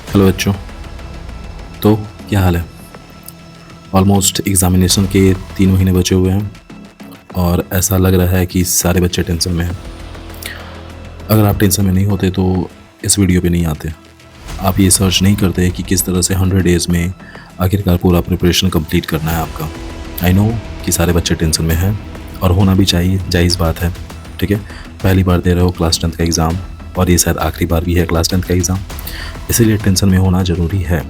Hello बच्चों। तो क्या हाल है? ऑलमोस्ट एग्ज़ामिनेशन के 3 महीने बचे हुए हैं और ऐसा लग रहा है कि सारे बच्चे टेंशन में हैं। अगर आप टेंशन में नहीं होते तो इस वीडियो पे नहीं आते। आप ये सर्च नहीं करते कि किस तरह से 100 डेज़ में आखिरकार पूरा प्रिपरेशन कंप्लीट करना है आपका। आई नो कि सारे बच्चे टेंशन में हैं और होना भी चाहिए, जायज़ बात है, ठीक है। पहली बार दे रहे हो क्लास 10th का एग्ज़ाम और ये शायद आखिरी बार भी है क्लास 10th का एग्ज़ाम, इसीलिए टेंशन में होना ज़रूरी है।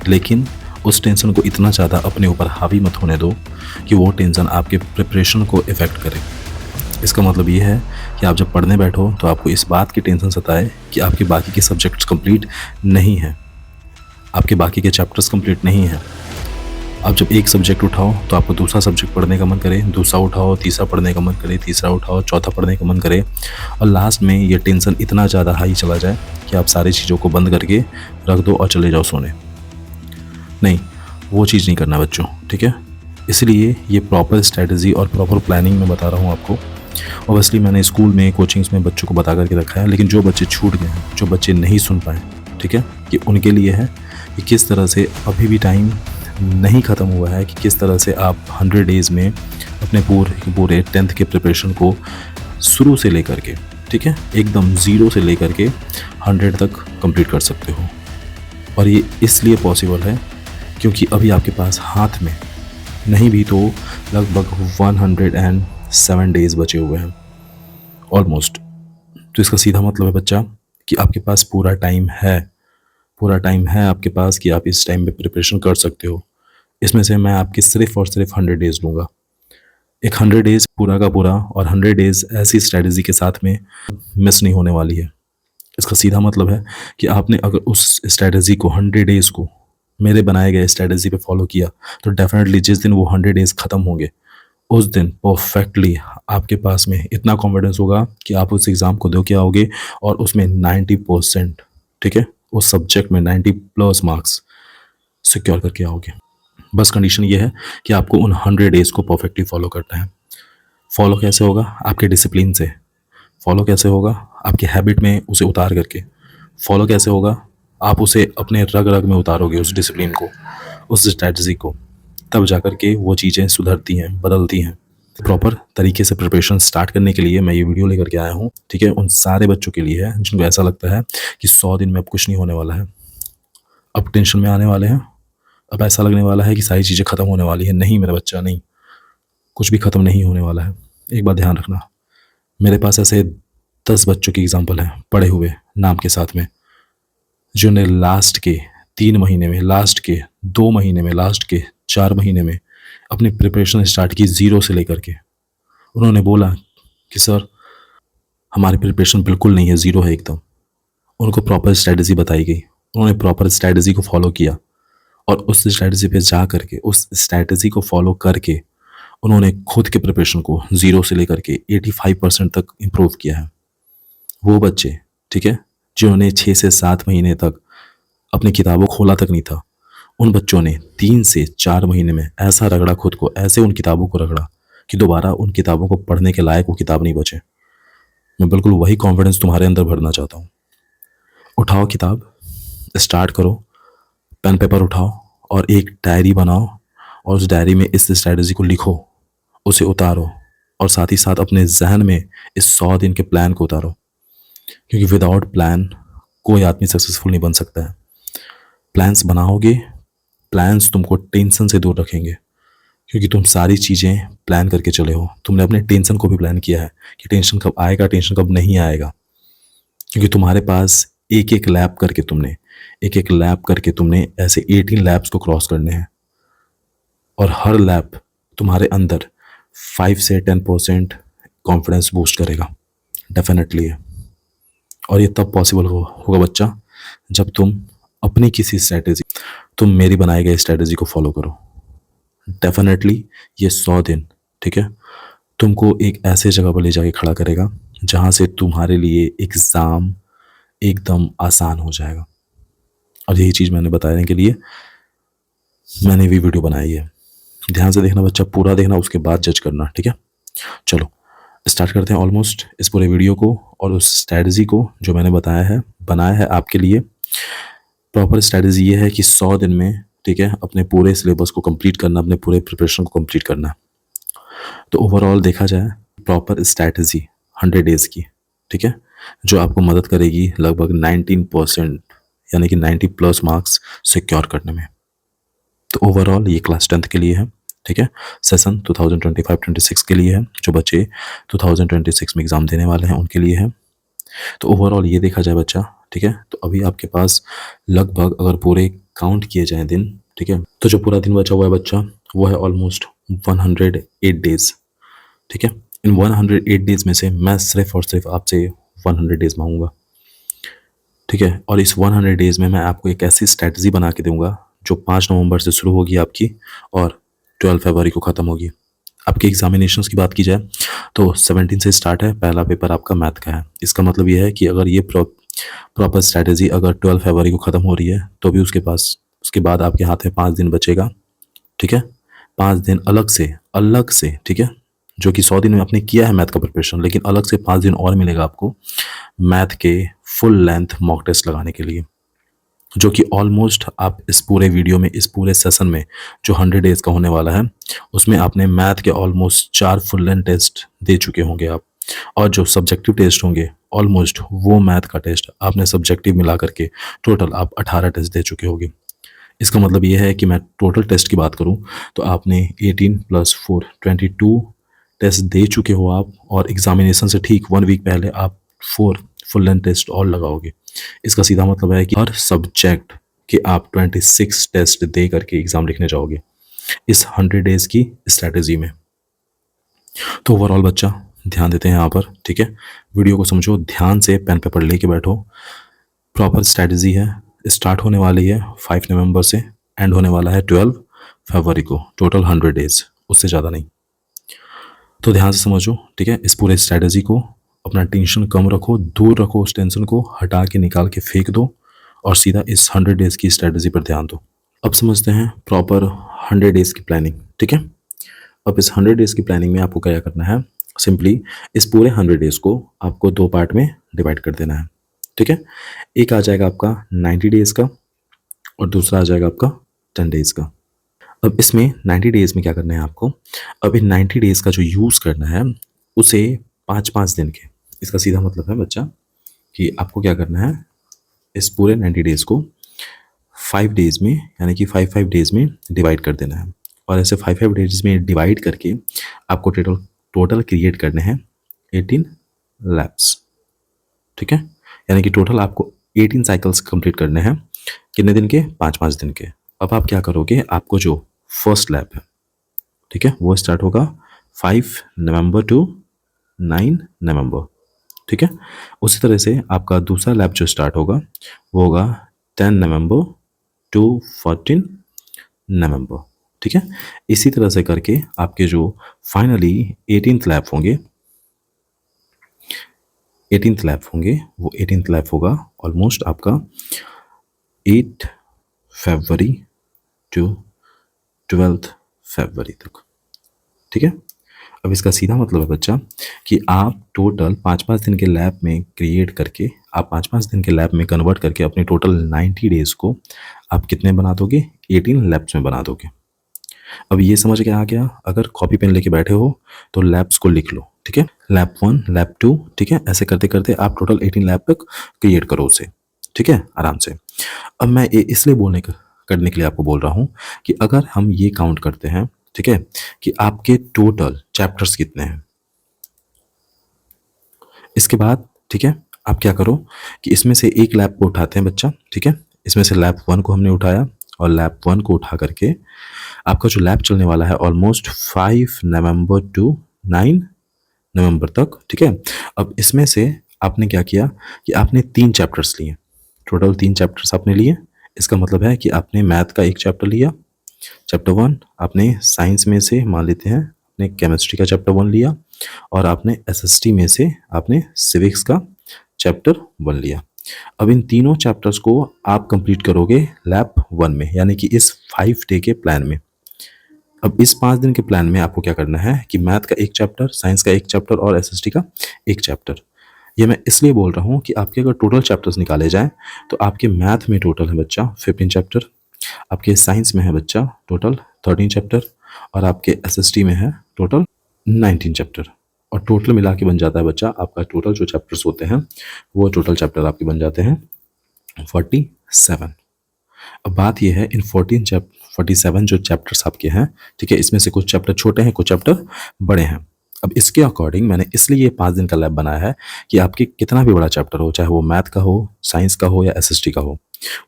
लेकिन उस टेंशन को इतना ज़्यादा अपने ऊपर हावी मत होने दो कि वो टेंशन आपके प्रिपरेशन को इफ़ेक्ट करे। इसका मतलब ये है कि आप जब पढ़ने बैठो तो आपको इस बात की टेंशन सताए कि आपके बाकी के सब्जेक्ट्स कंप्लीट नहीं हैं, आपके बाकी के चैप्टर्स कंप्लीट नहीं हैं। आप जब एक सब्जेक्ट उठाओ तो आपको दूसरा सब्जेक्ट पढ़ने का मन करे, दूसरा उठाओ तीसरा पढ़ने का मन करे, तीसरा उठाओ चौथा पढ़ने का मन करे और लास्ट में ये टेंशन इतना ज़्यादा हाई चला जाए कि आप सारी चीज़ों को बंद करके रख दो और चले जाओ सोने। नहीं, वो चीज़ नहीं करना बच्चों, ठीक है। इसलिए ये प्रॉपर स्ट्रेटजी और प्रॉपर प्लानिंग मैं बता रहा हूँ आपको। ऑब्वियसली मैंने स्कूल में, कोचिंग्स में बच्चों को बता करके रखा है, लेकिन जो बच्चे छूट गए हैं, जो बच्चे नहीं सुन पाए, ठीक है, ये उनके लिए है कि किस तरह से अभी भी टाइम नहीं ख़त्म हुआ है कि किस तरह से आप 100 डेज़ में अपने पूरे 10th के प्रिपरेशन को शुरू से लेकर के, ठीक है, एकदम ज़ीरो से लेकर के 100 तक कंप्लीट कर सकते हो। और ये इसलिए पॉसिबल है क्योंकि अभी आपके पास हाथ में नहीं भी तो लगभग 107 डेज़ बचे हुए हैं ऑलमोस्ट। तो इसका सीधा मतलब है बच्चा कि आपके पास पूरा टाइम है आपके पास कि आप इस टाइम पे प्रिपरेशन कर सकते हो। इसमें से मैं आपके सिर्फ़ और सिर्फ 100 डेज़ लूँगा। एक 100 डेज़ पूरा का पूरा और 100 डेज़ ऐसी स्ट्रैटेजी के साथ में मिस नहीं होने वाली है। इसका सीधा मतलब है कि आपने अगर उस स्ट्रैटेजी को 100 डेज़ को मेरे बनाए गए स्ट्रैटेजी पे फॉलो किया तो डेफिनेटली जिस दिन वो 100 डेज़ ख़त्म होंगे उस दिन परफेक्टली आपके पास में इतना कॉन्फिडेंस होगा कि आप उस एग्ज़ाम को दे के आओगे और उसमें 90%, ठीक है, उस सब्जेक्ट में 90+ मार्क्स सिक्योर करके आओगे। बस कंडीशन ये है कि आपको उन 100 डेज़ को परफेक्टली फॉलो करना है। फॉलो कैसे होगा? आपके डिसिप्लिन से। फॉलो कैसे होगा? आपकी हैबिट में उसे उतार करके। फॉलो कैसे होगा? आप उसे अपने रग रग में उतारोगे, उस डिसिप्लिन को, उस स्ट्रैटेजी को, तब जाकर के वो चीज़ें सुधरती हैं, बदलती हैं। प्रॉपर तरीके से प्रिपरेशन स्टार्ट करने के लिए मैं ये वीडियो लेकर के आया हूँ, ठीक है। उन सारे बच्चों के लिए है जिनको ऐसा लगता है कि 100 दिन में अब कुछ नहीं होने वाला है, अब टेंशन में आने वाले हैं, अब ऐसा लगने वाला है कि सारी चीज़ें ख़त्म होने वाली है। नहीं मेरा बच्चा, नहीं, कुछ भी ख़त्म नहीं होने वाला है। एक बात ध्यान रखना, मेरे पास ऐसे 10 बच्चों की एग्जाम्पल हैं पढ़े हुए नाम के साथ में, जिन्होंने लास्ट के 3 महीने में, लास्ट के 2 महीने में, लास्ट के 4 महीने में अपनी प्रिपरेशन स्टार्ट की ज़ीरो से लेकर के। उन्होंने बोला कि सर हमारी प्रिपरेशन बिल्कुल नहीं है, ज़ीरो है एकदम। उनको प्रॉपर स्ट्रैटेजी बताई गई, उन्होंने प्रॉपर स्ट्रैटेजी को फॉलो किया और उस स्ट्रैटेजी पे जा करके, उस स्ट्रैटेजी को फॉलो करके उन्होंने खुद के प्रिपरेशन को ज़ीरो से लेकर के 85% तक इम्प्रूव किया है। वो बच्चे, ठीक है, जिन्होंने 6 से 7 महीने तक अपनी किताबों खोला तक नहीं था, उन बच्चों ने 3 से 4 महीने में ऐसा रगड़ा खुद को, ऐसे उन किताबों को रगड़ा कि दोबारा उन किताबों को पढ़ने के लायक वो किताब नहीं बचे। मैं बिल्कुल वही कॉन्फिडेंस तुम्हारे अंदर भरना चाहता हूँ। उठाओ किताब, स्टार्ट करो, पेन पेपर उठाओ और एक डायरी बनाओ और उस डायरी में इस स्ट्रैटेजी को लिखो, उसे उतारो और साथ ही साथ अपने जहन में इस 100 दिन के प्लान को उतारो, क्योंकि विदाउट प्लान कोई आदमी सक्सेसफुल नहीं बन सकता है। प्लान्स बनाओगे, प्लान्स तुमको टेंशन से दूर रखेंगे, क्योंकि तुम सारी चीज़ें प्लान करके चले हो। तुमने अपने टेंशन को भी प्लान किया है कि टेंशन कब आएगा, टेंशन कब नहीं आएगा, क्योंकि तुम्हारे पास एक एक लैब करके तुमने ऐसे 18 लैब्स को क्रॉस करने हैं और हर लैब तुम्हारे अंदर 5 से 10% कॉन्फिडेंस बूस्ट करेगा, डेफिनेटली है। और ये तब पॉसिबल होगा बच्चा जब तुम अपनी किसी स्ट्रैटेजी, तुम मेरी बनाई गई स्ट्रैटेजी को फॉलो करो। डेफिनेटली ये 100 दिन, ठीक है, तुमको एक ऐसे जगह पर ले जाके खड़ा करेगा जहाँ से तुम्हारे लिए एग्ज़ाम एकदम आसान हो जाएगा। और यही चीज़ मैंने बताने के लिए मैंने भी वीडियो बनाई है। ध्यान से देखना बच्चा, पूरा देखना, उसके बाद जज करना, ठीक है। चलो स्टार्ट करते हैं ऑलमोस्ट इस पूरे वीडियो को और उस स्ट्रैटेजी को जो मैंने बनाया है आपके लिए। प्रॉपर स्ट्रैटेजी ये है कि 100 दिन में, ठीक है, अपने पूरे सिलेबस को कंप्लीट करना, अपने पूरे प्रिपरेशन को कंप्लीट करना। तो ओवरऑल देखा जाए प्रॉपर स्ट्रैटेजी 100 डेज़ की, ठीक है, जो आपको मदद करेगी लगभग 19% यानी कि 90 प्लस मार्क्स सिक्योर करने में। तो ओवरऑल ये क्लास 10th के लिए है, ठीक है, सेशन 2025-26 के लिए है, जो बच्चे 2026 में एग्ज़ाम देने वाले हैं उनके लिए है। तो ओवरऑल ये देखा जाए बच्चा, ठीक है, तो अभी आपके पास लगभग अगर पूरे काउंट किए जाएँ दिन, ठीक है, तो जो पूरा दिन बचा हुआ है बच्चा वो है ऑलमोस्ट 108 डेज़, ठीक है। इन 108 डेज़ में से मैं सिर्फ और सिर्फ आपसे 100 डेज़ मांगूंगा, ठीक है, और इस 100 डेज़ में मैं आपको एक ऐसी स्ट्रैटेजी बना के दूंगा जो 5 नवंबर से शुरू होगी आपकी और 12 फरवरी को ख़त्म होगी। आपके एग्जामिनेशंस की बात की जाए तो 17 से स्टार्ट है, पहला पेपर आपका मैथ का है। इसका मतलब ये है कि अगर ये प्रॉपर स्ट्रैटेजी अगर 12 फरवरी को ख़त्म हो रही है तो भी उसके बाद आपके हाथ में 5 दिन बचेगा, ठीक है, 5 दिन अलग से, ठीक है, जो कि 100 दिन में आपने किया है मैथ का प्रिपरेशन, लेकिन अलग से 5 दिन और मिलेगा आपको मैथ के फुल लेंथ मॉक टेस्ट लगाने के लिए, जो कि ऑलमोस्ट आप इस पूरे वीडियो में, इस पूरे सेशन में जो 100 डेज़ का होने वाला है उसमें आपने मैथ के ऑलमोस्ट 4 फुल लेंथ टेस्ट दे चुके होंगे आप, और जो सब्जेक्टिव टेस्ट होंगे ऑलमोस्ट वो मैथ का टेस्ट आपने सब्जेक्टिव मिला करके टोटल आप 18 टेस्ट दे चुके होंगे। इसका मतलब ये है कि मैं टोटल टेस्ट की बात करूं तो आपने 18 + 4 22 टेस्ट दे चुके हो आप, और एग्जामिनेशन से ठीक 1 वीक पहले आप 4 फुल लेंथ टेस्ट और लगाओगे। इसका सीधा मतलब है कि हर सब्जेक्ट के आप 26 टेस्ट दे करके एग्ज़ाम लिखने जाओगे इस 100 डेज़ की स्ट्रैटेजी में। तो ओवरऑल बच्चा ध्यान देते हैं यहाँ पर, ठीक है, वीडियो को समझो ध्यान से, पेन पेपर लेके बैठो। प्रॉपर स्ट्रैटेजी है, स्टार्ट होने वाली है 5 नवंबर से, एंड होने वाला है 12 फरवरी को, टोटल 100 डेज़, उससे ज़्यादा नहीं। तो ध्यान से समझो, ठीक है, इस पूरे स्ट्रैटेजी को, अपना टेंशन कम रखो, दूर रखो, उस टेंशन को हटा के निकाल के फेंक दो और सीधा इस 100 डेज़ की स्ट्रैटेजी पर ध्यान दो। अब समझते हैं प्रॉपर 100 डेज़ की प्लानिंग, ठीक है। अब इस 100 डेज़ की प्लानिंग में आपको क्या करना है, सिंपली इस पूरे 100 डेज़ को आपको 2 पार्ट में डिवाइड कर देना है, ठीक है। एक आ जाएगा आपका 90 डेज़ का और दूसरा आ जाएगा आपका 10 डेज़ का। अब इसमें 90 डेज़ में क्या करना है आपको, अब इन 90 डेज़ का जो यूज़ करना है उसे 5-5 दिन के, इसका सीधा मतलब है बच्चा कि आपको क्या करना है, इस पूरे 90 डेज़ को 5 डेज़ में यानी कि 5-5 डेज़ में डिवाइड कर देना है, और ऐसे 5-5 डेज़ में डिवाइड करके आपको टोटल क्रिएट करने हैं 18 लैप्स, ठीक है, यानी कि टोटल आपको 18 साइकिल्स कंप्लीट करने हैं, कितने दिन के, 5-5 दिन के। अब आप क्या करोगे, आपको जो फर्स्ट लैप है, ठीक है, वो स्टार्ट होगा 5 नवंबर टू 9 नवंबर, ठीक है। उसी तरह से आपका दूसरा लैप जो स्टार्ट होगा वो होगा 10 नवंबर टू 14 नवंबर, ठीक है। इसी तरह से करके आपके जो फाइनली 18th लैप होंगे, 18th लैप होंगे, वो 18th लैप होगा ऑलमोस्ट आपका 8 फरवरी टू 12 फरवरी तक, ठीक है। अब इसका सीधा मतलब है बच्चा कि आप टोटल 5-5 दिन के लैब में क्रिएट करके, आप 5-5 दिन के लैब में कन्वर्ट करके अपने टोटल 90 डेज़ को आप कितने बना दोगे, 18 लैब्स में बना दोगे। अब ये समझ के आ गया, अगर कॉपी पेन लेके बैठे हो तो लैब्स को लिख लो, ठीक है, लैब 1 लैब 2, ठीक है, ऐसे करते करते आप टोटल 18 लैब तक क्रिएट करो उसे, ठीक है, आराम से। अब मैं ये इसलिए करने के लिए आपको बोल रहा हूँ कि अगर हम ये काउंट करते हैं, ठीक है, कि आपके टोटल चैप्टर्स कितने हैं, इसके बाद, ठीक है, आप क्या करो कि इसमें से एक लैब को उठाते हैं बच्चा, ठीक है, इसमें से लैब 1 को हमने उठाया और लैब 1 को उठा करके आपका जो लैब चलने वाला है ऑलमोस्ट 5 नवंबर टू 9 नवंबर तक, ठीक है। अब इसमें से आपने क्या किया कि आपने 3 चैप्टर्स लिए, टोटल 3 चैप्टर्स आपने लिए। इसका मतलब है कि आपने मैथ का एक चैप्टर लिया, चैप्टर 1, आपने साइंस में से मान लेते हैं आपने केमिस्ट्री का चैप्टर 1 लिया, और आपने एसएसटी में से आपने सिविक्स का चैप्टर 1 लिया। अब इन तीनों चैप्टर्स को आप कंप्लीट करोगे लैब 1 में, यानी कि इस 5 डे के प्लान में। अब इस 5 दिन के प्लान में आपको क्या करना है कि मैथ का एक चैप्टर, साइंस का एक चैप्टर और एसएसटी का एक चैप्टर, ये मैं इसलिए बोल रहा हूँ कि आपके अगर टोटल चैप्टर्स निकाले जाएँ तो आपके मैथ में टोटल है बच्चा 15 चैप्टर, आपके साइंस में है बच्चा टोटल 13 चैप्टर और आपके एसएसटी में है टोटल 19 चैप्टर। और टोटल मिला के बन जाता है बच्चा आपका टोटल जो चैप्टर्स होते हैं वो टोटल चैप्टर आपके बन जाते हैं 47। अब बात यह है इन 47 जो चैप्टर्स आपके हैं, ठीक है, इसमें से कुछ चैप्टर छोटे हैं, कुछ चैप्टर बड़े हैं। अब इसके अकॉर्डिंग मैंने इसलिए ये 5 दिन का लैब बनाया है कि आपके कितना भी बड़ा चैप्टर हो, चाहे वो मैथ का हो, साइंस का हो या एसएसटी का हो,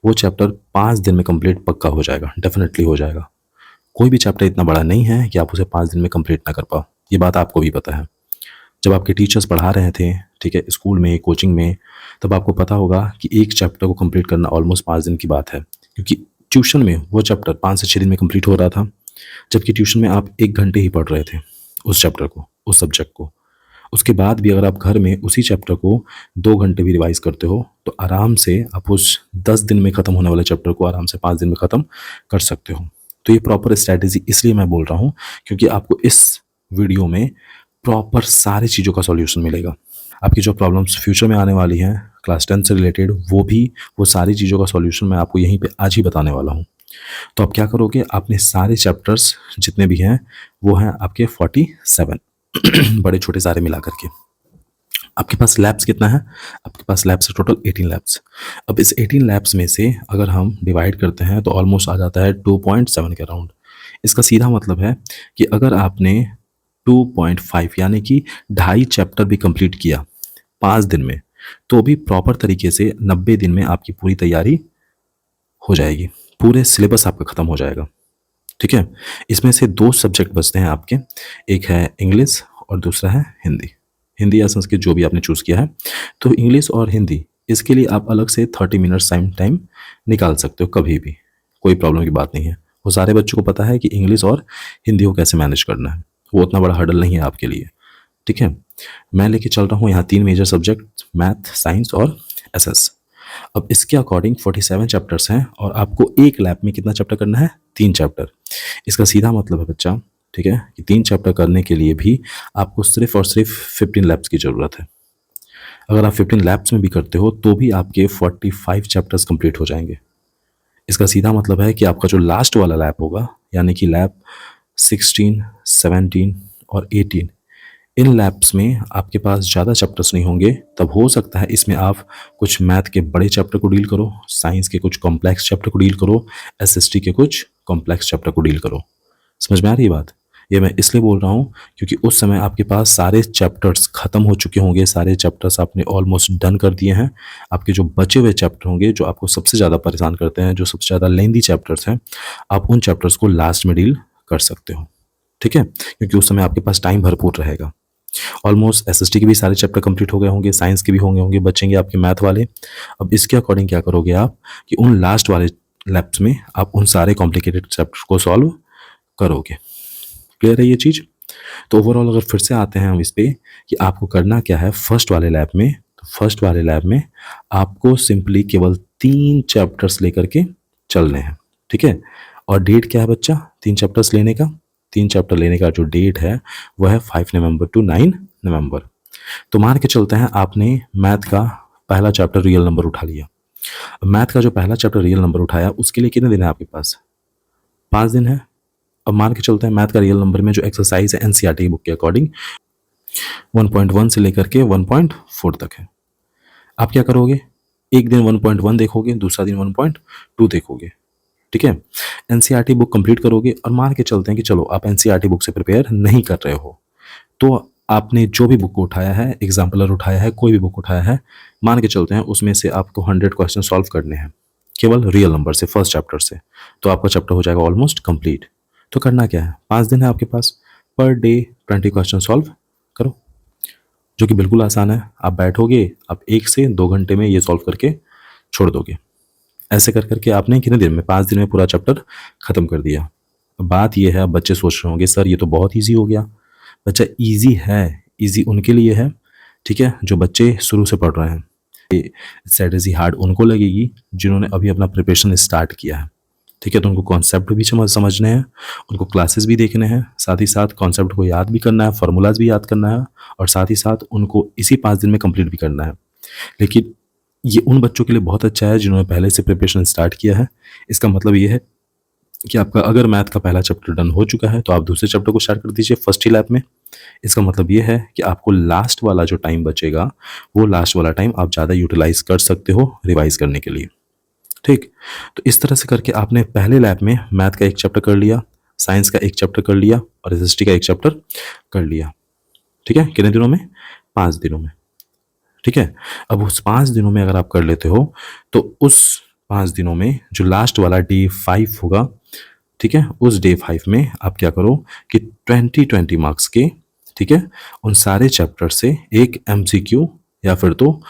वो चैप्टर 5 दिन में कंप्लीट पक्का हो जाएगा, डेफिनेटली हो जाएगा। कोई भी चैप्टर इतना बड़ा नहीं है कि आप उसे 5 दिन में कंप्लीट ना कर पाओ, ये बात आपको भी पता है। जब आपके टीचर्स पढ़ा रहे थे, ठीक है, स्कूल में, कोचिंग में, तब आपको पता होगा कि एक चैप्टर को कंप्लीट करना ऑलमोस्ट 5 दिन की बात है, क्योंकि ट्यूशन में वो चैप्टर 5 से 6 दिन में कंप्लीट हो रहा था, जबकि ट्यूशन में आप 1 घंटे ही पढ़ रहे थे उस चैप्टर को, उस सब्जेक्ट को। उसके बाद भी अगर आप घर में उसी चैप्टर को 2 घंटे भी रिवाइज़ करते हो, तो आराम से आप उस 10 दिन में ख़त्म होने वाले चैप्टर को आराम से 5 दिन में ख़त्म कर सकते हो। तो ये प्रॉपर स्ट्रैटेजी इसलिए मैं बोल रहा हूँ क्योंकि आपको इस वीडियो में प्रॉपर सारी चीज़ों का सॉल्यूशन मिलेगा। आपकी जो प्रॉब्लम्स फ्यूचर में आने वाली हैं क्लास 10 से रिलेटेड, वो सारी चीज़ों का सॉल्यूशन मैं आपको यहीं पे आज ही बताने वाला हूँ। तो आप क्या करोगे, आपने सारे चैप्टर्स जितने भी हैं वो हैं आपके 47 बड़े छोटे सारे मिला करके। आपके पास लैब्स कितना है, आपके पास लैब्स है टोटल 18 लैब्स। अब इस 18 लैब्स में से अगर हम डिवाइड करते हैं तो ऑलमोस्ट आ जाता है 2.7 के अराउंड। इसका सीधा मतलब है कि अगर आपने 2.5 यानी कि 2.5 चैप्टर भी कंप्लीट किया 5 दिन में, तो भी प्रॉपर तरीके से 90 दिन में आपकी पूरी तैयारी हो जाएगी, पूरे सिलेबस आपका ख़त्म हो जाएगा, ठीक है। इसमें से 2 सब्जेक्ट बचते हैं आपके, एक है इंग्लिश और दूसरा है हिंदी। हिंदी या संस्कृत जो भी आपने चूज़ किया है, तो इंग्लिश और हिंदी इसके लिए आप अलग से 30 मिनट्स टाइम निकाल सकते हो, कभी भी कोई प्रॉब्लम की बात नहीं है। वो सारे बच्चों को पता है कि इंग्लिश और हिंदी को कैसे मैनेज करना है, वो उतना बड़ा हर्डल नहीं है आपके लिए, ठीक है। मैं लेके चल रहा हूँ यहाँ 3 मेजर सब्जेक्ट, मैथ, साइंस और एसएस। अब इसके अकॉर्डिंग 47 चैप्टर्स हैं और आपको एक लैब में कितना चैप्टर करना है, 3 चैप्टर। इसका सीधा मतलब है बच्चा, ठीक है, कि 3 चैप्टर करने के लिए भी आपको सिर्फ और सिर्फ 15 लैब्स की ज़रूरत है। अगर आप 15 लैब्स में भी करते हो तो भी आपके 45 चैप्टर्स कंप्लीट हो जाएंगे। इसका सीधा मतलब है कि आपका जो लास्ट वाला लैब होगा, यानी कि लैब 16, 17 और 18, इन लैब्स में आपके पास ज़्यादा चैप्टर्स नहीं होंगे। तब हो सकता है इसमें आप कुछ मैथ के बड़े चैप्टर को डील करो, साइंस के कुछ कॉम्प्लेक्स चैप्टर को डील करो, एसएसटी के कुछ कॉम्प्लेक्स चैप्टर को डील करो। समझ में आ रही है बात? ये मैं इसलिए बोल रहा हूँ क्योंकि उस समय आपके पास सारे चैप्टर्स ख़त्म हो चुके होंगे, सारे चैप्टर्स आपने ऑलमोस्ट डन कर दिए हैं। आपके जो बचे हुए चैप्टर होंगे, जो आपको सबसे ज़्यादा परेशान करते हैं, जो सबसे ज़्यादा लेंदी चैप्टर्स हैं, आप उन चैप्टर्स को लास्ट में डील कर सकते हो, ठीक है, क्योंकि उस समय आपके पास टाइम भरपूर रहेगा। ऑलमोस्ट एसएसटी के भी सारे चैप्टर कंप्लीट हो गए होंगे, साइंस के भी होंगे, बचेंगे आपके मैथ वाले। अब इसके अकॉर्डिंग क्या करोगे आप कि उन लास्ट वाले लैब्स में आप उन सारे कॉम्प्लिकेटेड चैप्टर को सॉल्व करोगे। क्लियर है ये चीज़? तो ओवरऑल अगर फिर से आते हैं हम इस पे कि आपको करना क्या है फर्स्ट वाले लैब में, तो फर्स्ट वाले लैब में आपको सिंपली केवल 3 चैप्टर्स लेकर के चलने हैं, ठीक है। और डेट क्या है बच्चा 3 चैप्टर्स लेने का? 3 चैप्टर लेने का जो डेट है वह है 5 नवंबर टू 9 नवंबर। तो मान के चलते हैं आपने मैथ का पहला चैप्टर रियल नंबर उठा लिया। मैथ का जो पहला चैप्टर रियल नंबर उठाया उसके लिए कितने दिन है आपके पास? 5 दिन है। अब मान के चलते हैं मैथ का रियल नंबर में जो एक्सरसाइज है एनसीईआरटी बुक के अकॉर्डिंग 1.1 से लेकर के 1.4 तक है। आप क्या करोगे, एक दिन 1.1 देखोगे, दूसरा दिन 1.2 देखोगे, ठीक है। एनसीईआरटी बुक कंप्लीट करोगे और मान के चलते हैं कि चलो आप एनसीईआरटी बुक से प्रिपेयर नहीं कर रहे हो, तो आपने जो भी बुक उठाया है, एग्जाम्पलर उठाया है, कोई भी बुक उठाया है, मान के चलते हैं उसमें से आपको 100 क्वेश्चन सॉल्व करने हैं केवल रियल नंबर से, फर्स्ट चैप्टर से, तो आपका चैप्टर हो जाएगा ऑलमोस्ट कंप्लीट। तो करना क्या है, 5 दिन है आपके पास, पर डे 20 क्वेश्चन सॉल्व करो, जो कि बिल्कुल आसान है। आप बैठोगे, आप 1 से 2 घंटे में ये सॉल्व करके छोड़ दोगे। ऐसे कर करके आपने कितने दिन में, 5 दिन में पूरा चैप्टर ख़त्म कर दिया। अब बात ये है, अब बच्चे सोच रहे होंगे सर ये तो बहुत ईजी हो गया। बच्चा ईजी है, ईजी उनके लिए है, ठीक है, जो बच्चे शुरू से पढ़ रहे हैं। ये स्ट्रेटजी हार्ड उनको लगेगी जिन्होंने अभी अपना प्रिपरेशन स्टार्ट किया है, ठीक है। तो उनको कॉन्सेप्ट भी समझने हैं, उनको क्लासेस भी देखने हैं, साथ ही साथ कॉन्सेप्ट को याद भी करना है, फार्मूलाज भी याद करना है, और साथ ही साथ उनको इसी 5 दिन में कंप्लीट भी करना है। लेकिन ये उन बच्चों के लिए बहुत अच्छा है जिन्होंने पहले से प्रिपरेशन स्टार्ट किया है। इसका मतलब ये है कि आपका अगर मैथ का पहला चैप्टर डन हो चुका है तो आप दूसरे चैप्टर को स्टार्ट कर दीजिए फर्स्ट ही लैब में। इसका मतलब ये है कि आपको लास्ट वाला जो टाइम बचेगा वो लास्ट वाला टाइम आप ज़्यादा यूटिलाइज कर सकते हो रिवाइज करने के लिए। ठीक। तो इस तरह से करके आपने पहले लैब में मैथ का एक चैप्टर कर लिया, साइंस का एक चैप्टर कर लिया और एसएसटी का एक चैप्टर कर लिया। ठीक है। कितने दिनों में? 5 दिनों में। ठीक है। अब उस 5 दिनों में अगर आप कर लेते हो तो उस 5 दिनों में जो लास्ट वाला डे 5 होगा, ठीक है, उस डे 5 में आप क्या करो कि 20-20 मार्क्स के, ठीक है, उन सारे चैप्टर से एक एमसीक्यू या फिर तो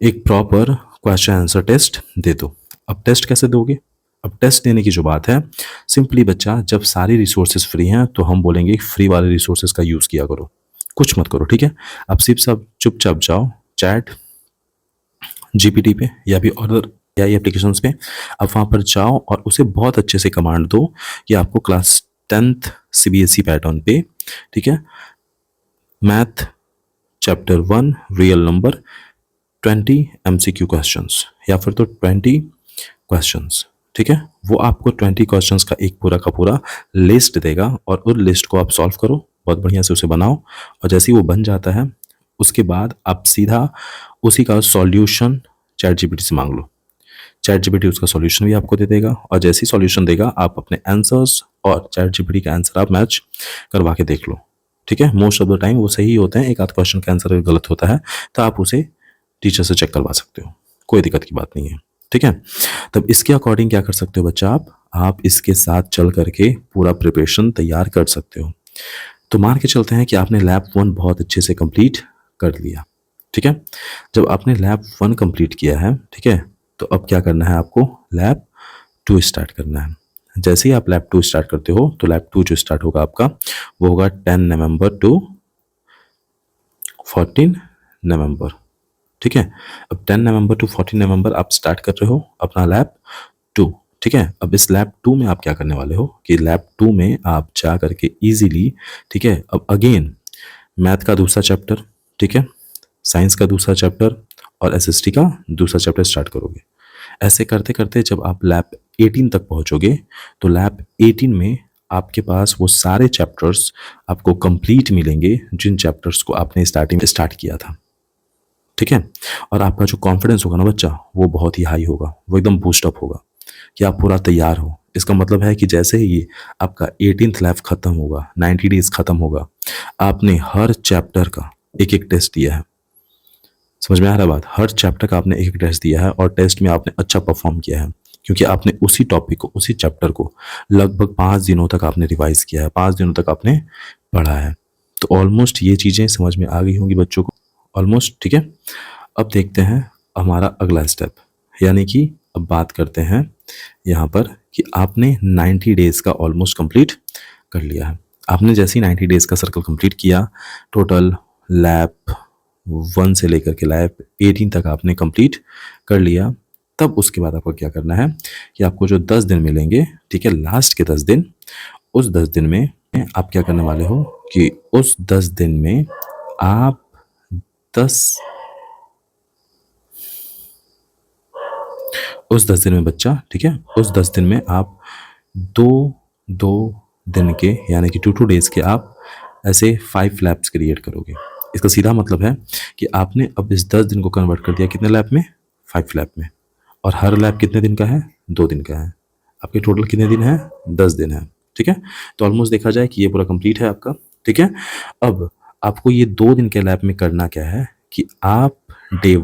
एक प्रॉपर क्वेश्चन आंसर टेस्ट दे दो। अब टेस्ट कैसे दोगे? अब टेस्ट देने की जो बात है, सिंपली बच्चा जब सारी रिसोर्सेज फ्री हैं तो हम बोलेंगे फ्री वाले रिसोर्सेज का यूज़ किया करो, कुछ मत करो। ठीक है। अब सिर्फ सब चुपचाप जाओ चैट जीपीटी पे या भी अदर एआई एप्लीकेशंस पे, आप वहाँ पर जाओ और उसे बहुत अच्छे से कमांड दो कि आपको क्लास 10th सीबीएसई पैटर्न पे, ठीक है, math chapter 1 real number 20 MCQ questions या फिर तो 20 क्वेश्चंस, ठीक है, वो आपको 20 क्वेश्चंस का एक पूरा का पूरा लिस्ट देगा और उस लिस्ट को आप सॉल्व करो, बहुत बढ़िया से उसे बनाओ, और जैसे ही वो बन जाता है उसके बाद आप सीधा उसी का सॉल्यूशन चैट जीपीटी से मांग लो। चैट जीपीटी उसका सॉल्यूशन भी आपको दे देगा और जैसे ही सॉल्यूशन देगा आप अपने आंसर्स और चैट जीपीटी का आंसर आप मैच करवा के देख लो। ठीक है। मोस्ट ऑफ द टाइम वो सही होते हैं, एक आध क्वेश्चन का आंसर गलत होता है तो आप उसे टीचर से चेक करवा सकते हो, कोई दिक्कत की बात नहीं है। ठीक है। तब इसके अकॉर्डिंग क्या कर सकते हो बच्चा, आप इसके साथ चल करके पूरा प्रिपरेशन तैयार कर सकते हो। तो मान के चलते हैं कि आपने लैब 1 बहुत अच्छे से कंप्लीट कर लिया। ठीक है। जब आपने लैब 1 कंप्लीट किया है, ठीक है, तो अब क्या करना है, आपको लैब 2 स्टार्ट करना है। जैसे ही आप लैब 2 स्टार्ट करते हो तो लैब 2 जो स्टार्ट होगा आपका वो होगा 10 नवंबर टू 14 नवंबर। ठीक है। अब 10 नवंबर टू 14 नवंबर आप स्टार्ट कर रहे हो अपना लैब 2। ठीक है। अब इस लैब 2 में आप क्या करने वाले हो कि लैब 2 में आप जा करके इजीली, ठीक है, अब अगेन मैथ का दूसरा चैप्टर, ठीक है, साइंस का दूसरा चैप्टर और एसएसटी का दूसरा चैप्टर स्टार्ट करोगे। ऐसे करते करते जब आप लैब 18 तक पहुंचोगे तो लैब 18 में आपके पास वो सारे चैप्टर्स आपको कंप्लीट मिलेंगे जिन चैप्टर्स को आपने स्टार्टिंग में स्टार्ट किया था। ठीक है। और आपका जो कॉन्फिडेंस होगा ना बच्चा वो बहुत ही हाई होगा, वो एकदम बूस्टअप होगा कि आप पूरा तैयार हो। इसका मतलब है कि जैसे ही ये आपका 18th लैब खत्म होगा, 90 डेज खत्म होगा, आपने हर चैप्टर का एक एक टेस्ट दिया है। समझ में आ रहा है बात? हर चैप्टर का आपने एक एक टेस्ट दिया है और टेस्ट में आपने अच्छा परफॉर्म किया है क्योंकि आपने उसी टॉपिक को, उसी चैप्टर को लगभग 5 दिनों तक आपने रिवाइज किया है, 5 दिनों तक आपने पढ़ा है। तो ऑलमोस्ट ये चीज़ें समझ में आ गई होंगी बच्चों को ऑलमोस्ट। ठीक है। अब देखते हैं हमारा अगला स्टेप, यानी कि अब बात करते हैं यहाँ पर कि आपने 90 डेज़ का ऑलमोस्ट कंप्लीट कर लिया है। आपने जैसे ही 90 डेज़ का सर्कल कंप्लीट किया, टोटल लैब 1 से लेकर के लैब 18 तक आपने कंप्लीट कर लिया, तब उसके बाद आपको क्या करना है कि आपको जो 10 दिन मिलेंगे, ठीक है, लास्ट के 10 दिन, उस 10 दिन में आप क्या करने वाले हो कि उस 10 दिन में आप 10 उस 10 दिन में बच्चा, ठीक है, उस 10 दिन में आप 2-2 दिन के यानी कि 2-2 डेज़ के आप ऐसे 5 लैब्स क्रिएट करोगे। इसका सीधा मतलब है कि आपने अब इस 10 दिन को कन्वर्ट कर दिया कितने लैब में? 5 लैब में। और हर लैब कितने दिन का है? 2 दिन का है। आपके टोटल कितने दिन है? 10 दिन है। ठीक है। तो ऑलमोस्ट देखा जाए कि ये पूरा कंप्लीट है आपका। ठीक है। अब आपको ये 2 दिन के लैब में करना क्या है कि आप डे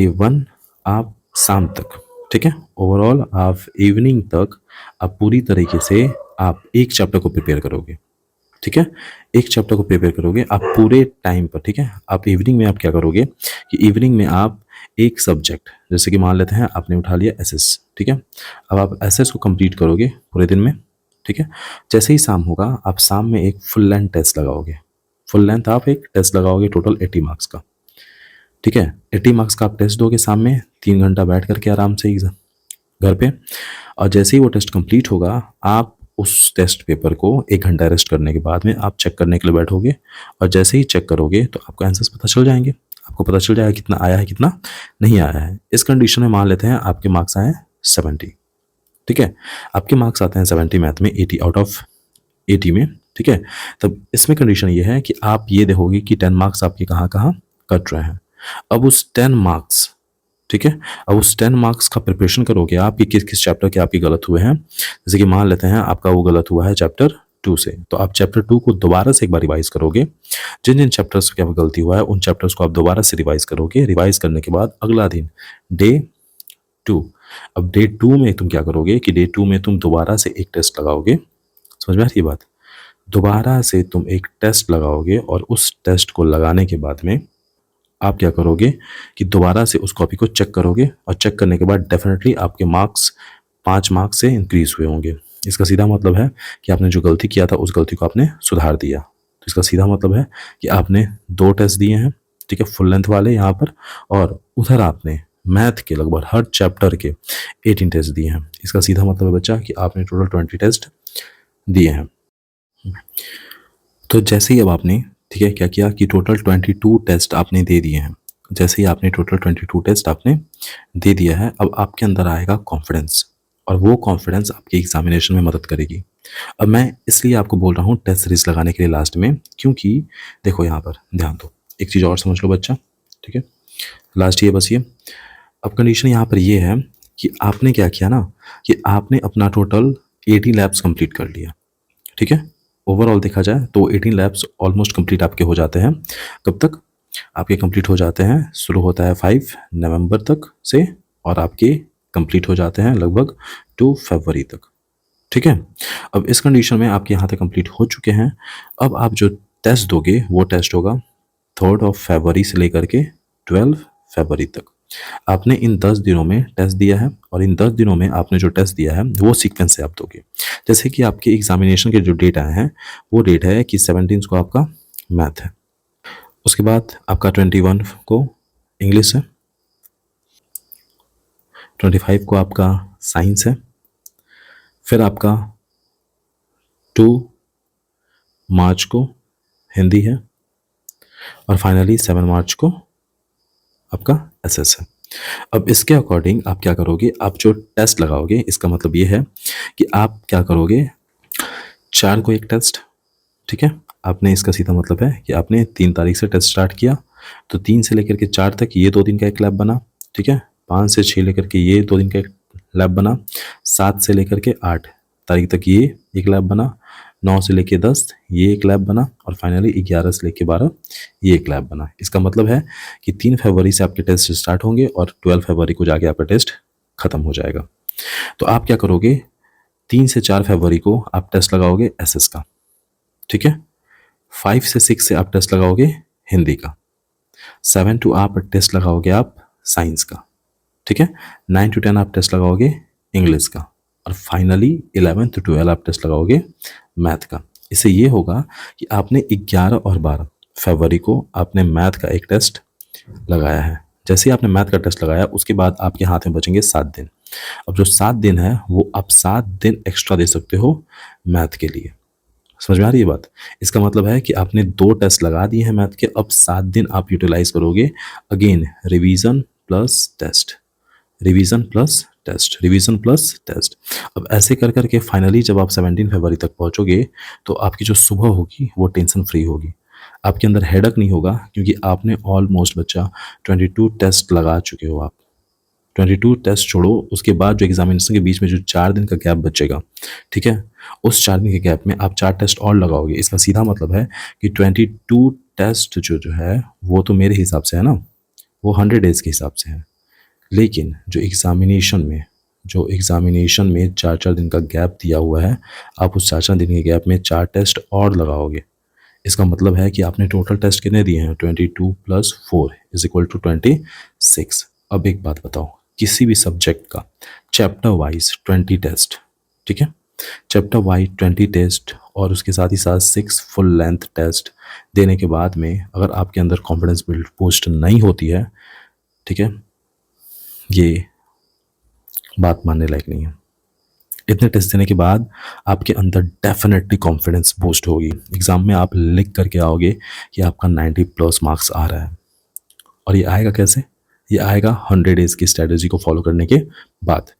वन आप शाम तक, ठीक है, ओवरऑल आप इवनिंग तक आप पूरी तरीके से आप एक चैप्टर को प्रिपेयर करोगे। ठीक है। एक चैप्टर को प्रिपेयर करोगे आप पूरे टाइम पर। ठीक है। आप इवनिंग में आप क्या करोगे कि इवनिंग में आप एक सब्जेक्ट, जैसे कि मान लेते हैं आपने उठा लिया एसएस, ठीक है, अब आप एसएस को कंप्लीट करोगे पूरे दिन में। ठीक है। जैसे ही शाम होगा आप शाम में एक फुल लेंथ टेस्ट लगाओगे। फुल लेंथ आप एक टेस्ट लगाओगे टोटल 80 मार्क्स का। ठीक है। 80 मार्क्स का आप टेस्ट दोगे शाम में 3 घंटा बैठ करके आराम से एग्जाम। घर पे। और जैसे ही वो टेस्ट कंप्लीट होगा, आप उस टेस्ट पेपर को 1 घंटा रेस्ट करने के बाद में आप चेक करने के लिए बैठोगे, और जैसे ही चेक करोगे तो आपको आंसर्स पता चल जाएंगे। आपको पता चल जाएगा कितना आया है, कितना नहीं आया है। इस कंडीशन में मान लेते हैं आपके मार्क्स आए 70, ठीक है। आपके मार्क्स आते हैं 70 मैथ में, 80 आउट ऑफ 80 में, ठीक है। तब इसमें कंडीशन ये है कि आप ये देखोगे कि 10 मार्क्स आपके कहाँ कहाँ कट रहे हैं। अब उस 10 मार्क्स, ठीक है, अब उस 10 मार्क्स का प्रिपरेशन करोगे आप कि किस किस चैप्टर के आपके गलत हुए हैं। जैसे कि मान लेते हैं आपका वो गलत हुआ है चैप्टर 2 से, तो आप चैप्टर 2 को दोबारा से एक बार रिवाइज करोगे। जिन जिन चैप्टर्स के आपका गलती हुआ है उन चैप्टर्स को आप दोबारा से रिवाइज करोगे। रिवाइज करने के बाद अगला दिन डे 2, अब डे 2 में तुम क्या करोगे कि डे 2 में तुम दोबारा से एक टेस्ट लगाओगे। समझ में आ रही है बात? दोबारा से तुम एक टेस्ट लगाओगे और उस टेस्ट को लगाने के बाद में आप क्या करोगे कि दोबारा से उस कॉपी को चेक करोगे, और चेक करने के बाद डेफिनेटली आपके मार्क्स 5 मार्क्स से इंक्रीज हुए होंगे। इसका सीधा मतलब है कि आपने जो गलती किया था उस गलती को आपने सुधार दिया। तो इसका सीधा मतलब है कि आपने 2 टेस्ट दिए हैं, ठीक है, फुल लेंथ वाले यहाँ पर, और उधर आपने मैथ के लगभग हर चैप्टर के 18 टेस्ट दिए हैं। इसका सीधा मतलब है बच्चा कि आपने टोटल 20 टेस्ट दिए हैं। तो जैसे ही अब आपने, ठीक है, क्या किया कि टोटल 22 टेस्ट आपने दे दिए हैं। जैसे ही आपने टोटल 22 टेस्ट आपने दे दिया है, अब आपके अंदर आएगा कॉन्फिडेंस, और वो कॉन्फिडेंस आपके एग्जामिनेशन में मदद करेगी। अब मैं इसलिए आपको बोल रहा हूँ टेस्ट सीरीज लगाने के लिए लास्ट में, क्योंकि देखो यहाँ पर ध्यान दो, एक चीज़ और समझ लो बच्चा, ठीक है, लास्ट ये बस ये। अब कंडीशन यहाँ पर ये है कि आपने क्या किया ना, कि आपने अपना टोटल 80 लैब्स कंप्लीट कर लिया, ठीक है। ओवरऑल देखा जाए तो 18 लैब्स ऑलमोस्ट कंप्लीट आपके हो जाते हैं। कब तक आपके कंप्लीट हो जाते हैं? शुरू होता है 5 नवंबर तक से, और आपके कंप्लीट हो जाते हैं लगभग 2 फरवरी तक, ठीक है। अब इस कंडीशन में आपके यहाँ तक कंप्लीट हो चुके हैं। अब आप जो टेस्ट दोगे वो टेस्ट होगा 3 फरवरी से लेकर के 12 फरवरी तक। आपने इन 10 दिनों में टेस्ट दिया है, और इन 10 दिनों में आपने जो टेस्ट दिया है वो सीक्वेंस से आप दोगे। जैसे कि आपके एग्जामिनेशन के जो डेट आए हैं वो डेट है कि 17 को आपका मैथ है, उसके बाद आपका 21 को इंग्लिश है, 25 को आपका साइंस है, फिर आपका 2 मार्च को हिंदी है, और फाइनली 7 मार्च को आपका एसएस है। अब इसके अकॉर्डिंग आप क्या करोगे, आप जो टेस्ट लगाओगे इसका मतलब ये है कि आप क्या करोगे, 4 को एक टेस्ट, ठीक है। आपने इसका सीधा मतलब है कि आपने 3 तारीख से टेस्ट स्टार्ट किया, तो 3 से लेकर के 4 तक ये 2 दिन का एक लैब बना, ठीक है। 5 से 6 लेकर के ये 2 दिन का एक लैब बना, 7 से लेकर के 8 तारीख तक ये एक लैब बना, 9 से लेकर 10 ये एक लैब बना, और फाइनली 11 से लेकर 12 ये एक लैब बना। इसका मतलब है कि 3 फरवरी से आपके टेस्ट स्टार्ट होंगे और 12 फरवरी को जाके आपका टेस्ट खत्म हो जाएगा। तो आप क्या करोगे, 3 से 4 फरवरी को आप टेस्ट लगाओगे एसएस का, ठीक है। 5 से 6 से आप टेस्ट लगाओगे हिंदी का, 7 टू आप टेस्ट लगाओगे आप साइंस का, ठीक है। 9 टू 10 आप टेस्ट लगाओगे इंग्लिश का, और फाइनली 11 टू 12 आप टेस्ट लगाओगे मैथ का। इससे ये होगा कि आपने 11 और 12 फरवरी को आपने मैथ का एक टेस्ट लगाया है। जैसे ही आपने मैथ का टेस्ट लगाया उसके बाद आपके हाथ में बचेंगे 7 दिन। अब जो 7 दिन है वो आप 7 दिन एक्स्ट्रा दे सकते हो मैथ के लिए। समझ में आ रही है बात? इसका मतलब है कि आपने 2 टेस्ट लगा दिए हैं मैथ के, अब 7 दिन आप यूटिलाइज करोगे again revision plus test, revision plus test, revision plus test. अब ऐसे कर करके फाइनली जब आप 17 फरवरी तक पहुंचोगे तो आपकी जो सुबह होगी वो टेंशन फ्री होगी, आपके अंदर हेडक नहीं होगा, क्योंकि आपने ऑलमोस्ट बच्चा 22 टेस्ट लगा चुके हो आप। 22 टेस्ट छोड़ो, उसके बाद जो एग्जामिनेशन के बीच में जो 4 दिन का गैप बचेगा, ठीक है, उस 4 दिन के गैप में आप 4 टेस्ट और लगाओगे। इसका सीधा मतलब है कि 22 टेस्ट जो है वो तो मेरे हिसाब से है ना, वो 100 डेज के हिसाब से है, लेकिन जो एग्जामिनेशन में 4-4 दिन का गैप दिया हुआ है, आप उस 4-4 दिन के गैप में 4 टेस्ट और लगाओगे। इसका मतलब है कि आपने टोटल टेस्ट कितने दिए हैं, 22 + 4 = 26। अब एक बात बताओ, किसी भी सब्जेक्ट का चैप्टर वाइज 20 टेस्ट, ठीक है, चैप्टर वाइज 20 टेस्ट, और उसके साथ ही साथ 6 फुल लेंथ टेस्ट देने के बाद में अगर आपके अंदर कॉन्फिडेंस बिल्ड बूस्ट नहीं होती है, ठीक है, ये बात मानने लायक नहीं है। इतने टेस्ट देने के बाद आपके अंदर डेफिनेटली कॉन्फिडेंस बूस्ट होगी। एग्ज़ाम में आप लिख करके आओगे कि आपका 90 प्लस मार्क्स आ रहा है। और ये आएगा कैसे? ये आएगा 100 डेज़ की स्ट्रैटेजी को फॉलो करने के बाद।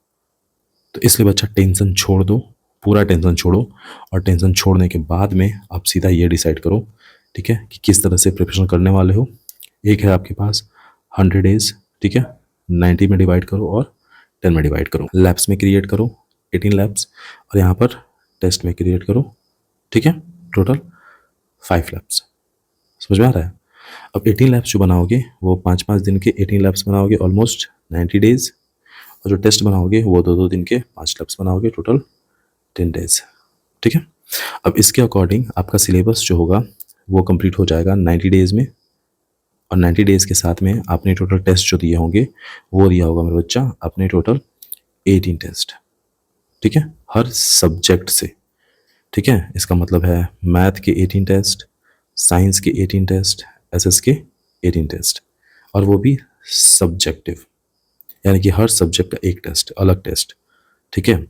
तो इसलिए बच्चा टेंशन छोड़ दो, पूरा टेंशन छोड़ो। और टेंशन छोड़ने के बाद में आप सीधा ये डिसाइड करो, ठीक है, कि किस तरह से प्रिपरेशन करने वाले हो। एक है आपके पास 100 डेज़, ठीक है, 90 में डिवाइड करो और 10 में डिवाइड करो। लैब्स में क्रिएट करो 18 लैब्स, और यहाँ पर टेस्ट में क्रिएट करो, ठीक है, टोटल 5 लैब्स। समझ में आ रहा है? अब 18 लैब्स जो बनाओगे वो 5-5 दिन के 18 लैब्स बनाओगे, ऑलमोस्ट 90 डेज़। और जो टेस्ट बनाओगे वो 2-2 दिन के 5 लैब्स बनाओगे, टोटल 10 डेज़, ठीक है। अब इसके अकॉर्डिंग आपका सिलेबस जो होगा वो कंप्लीट हो जाएगा 90 डेज़ में। और 90 डेज़ के साथ में आपने टोटल टेस्ट जो दिए होंगे वो दिया होगा मेरे बच्चा आपने टोटल 18 टेस्ट, ठीक है, हर सब्जेक्ट से, ठीक है। इसका मतलब है मैथ के 18 टेस्ट, साइंस के 18 टेस्ट, एसएस के 18 टेस्ट, और वो भी सब्जेक्टिव, यानी कि हर सब्जेक्ट का एक टेस्ट, अलग टेस्ट, ठीक है।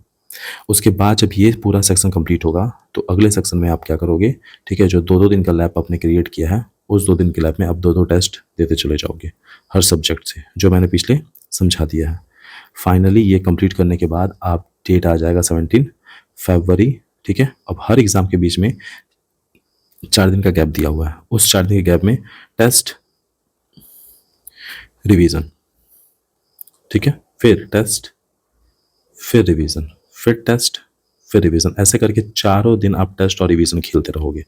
उसके बाद जब ये पूरा सेक्शन कंप्लीट होगा तो अगले सेक्शन में आप क्या करोगे, ठीक है, जो 2-2 दिन का लैब आपने क्रिएट किया है उस 2 दिन के लैब में आप 2-2 टेस्ट देते चले जाओगे हर सब्जेक्ट से, जो मैंने पिछले समझा दिया है। फाइनली ये कंप्लीट करने के बाद आप डेट आ जाएगा 17 फरवरी, ठीक है। अब हर एग्ज़ाम के बीच में 4 दिन का गैप दिया हुआ है, उस 4 दिन के गैप में टेस्ट, रिवीजन, ठीक है, फिर टेस्ट, फिर रिवीजन, फिर टेस्ट, फिर रिवीजन, ऐसे करके चारों दिन आप टेस्ट और रिवीजन खेलते रहोगे।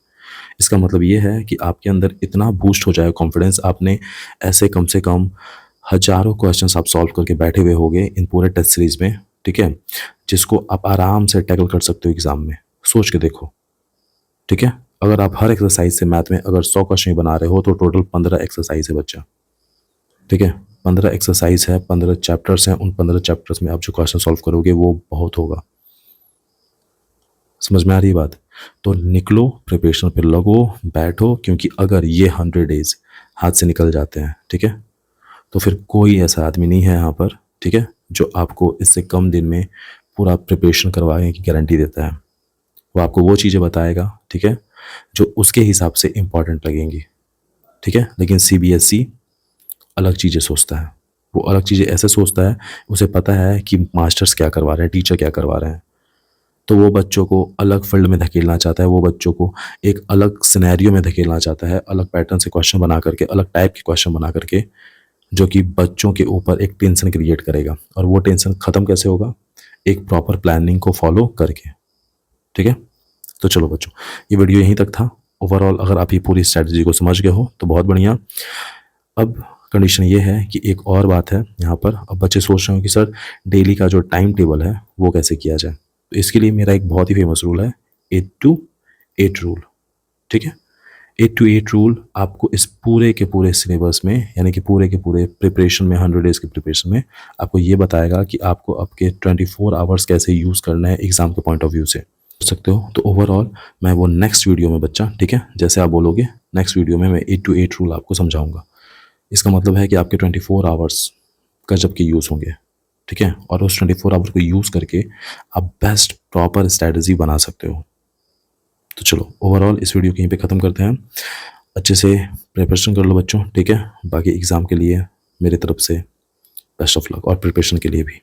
इसका मतलब ये है कि आपके अंदर इतना बूस्ट हो जाएगा कॉन्फिडेंस, आपने ऐसे कम से कम हजारों क्वेश्चंस आप सॉल्व करके बैठे हुए होगे इन पूरे टेस्ट सीरीज में, ठीक है, जिसको आप आराम से टैकल कर सकते हो एग्जाम में। सोच के देखो, ठीक है। अगर आप हर एक्सरसाइज से मैथ में अगर 100 क्वेश्चन बना रहे हो तो टोटल 15 एक्सरसाइज है बच्चा, ठीक है, 15 एक्सरसाइज है, 15 चैप्टर्स हैं। उन 15 चैप्टर्स में आप जो क्वेश्चन सॉल्व करोगे वो बहुत होगा। समझ में आ रही है बात? तो निकलो, प्रिपरेशन पे लगो, बैठो, क्योंकि अगर ये 100 डेज हाथ से निकल जाते हैं, ठीक है, तो फिर कोई ऐसा आदमी नहीं है यहाँ पर, ठीक है, जो आपको इससे कम दिन में पूरा प्रिपरेशन करवाने की गारंटी देता है। वो आपको वो चीज़ें बताएगा, ठीक है, जो उसके हिसाब से इम्पॉर्टेंट लगेंगी, ठीक है। लेकिन सीबीएसई अलग चीज़ें सोचता है, वो अलग चीज़ें ऐसे सोचता है, उसे पता है कि मास्टर्स क्या करवा रहे हैं, टीचर क्या करवा रहे हैं, तो वो बच्चों को अलग फील्ड में धकेलना चाहता है, वो बच्चों को एक अलग सिनेरियो में धकेलना चाहता है, अलग पैटर्न से क्वेश्चन बना करके, अलग टाइप के क्वेश्चन बना करके, जो कि बच्चों के ऊपर एक टेंशन क्रिएट करेगा। और वो टेंशन ख़त्म कैसे होगा? एक प्रॉपर प्लानिंग को फॉलो करके, ठीक है। तो चलो बच्चों, ये वीडियो यहीं तक था। ओवरऑल अगर आप ये पूरी स्ट्रैटेजी को समझ गए हो तो बहुत बढ़िया। अब कंडीशन ये है कि एक और बात है यहाँ पर, अब बच्चे सोच रहे हो कि सर डेली का जो टाइम टेबल है वो कैसे किया जाए। तो इसके लिए मेरा एक बहुत ही फेमस रूल है, 8 to 8 रूल, ठीक है। 8 to 8 रूल आपको इस पूरे के पूरे सिलेबस में, यानी कि पूरे के पूरे प्रिपरेशन में, 100 डेज़ के प्रिपरेशन में आपको ये बताएगा कि आपको आपके 24 आवर्स कैसे यूज़ करना है एग्ज़ाम के पॉइंट ऑफ व्यू से, सोच सकते हो। तो ओवरऑल मैं वो नेक्स्ट वीडियो में बच्चा, ठीक है, जैसे आप बोलोगे नेक्स्ट वीडियो में मैं 8 to 8 रूल आपको समझाऊंगा। इसका मतलब है कि आपके 24 आवर्स का जब के यूज़ होंगे, ठीक है, और उस 24 आवर को यूज़ करके आप बेस्ट प्रॉपर स्ट्रैटेजी बना सकते हो। तो चलो ओवरऑल इस वीडियो को यहीं पे ख़त्म करते हैं। अच्छे से प्रिपरेशन कर लो बच्चों, ठीक है। बाकी एग्ज़ाम के लिए मेरी तरफ से बेस्ट ऑफ लक, और प्रिपरेशन के लिए भी।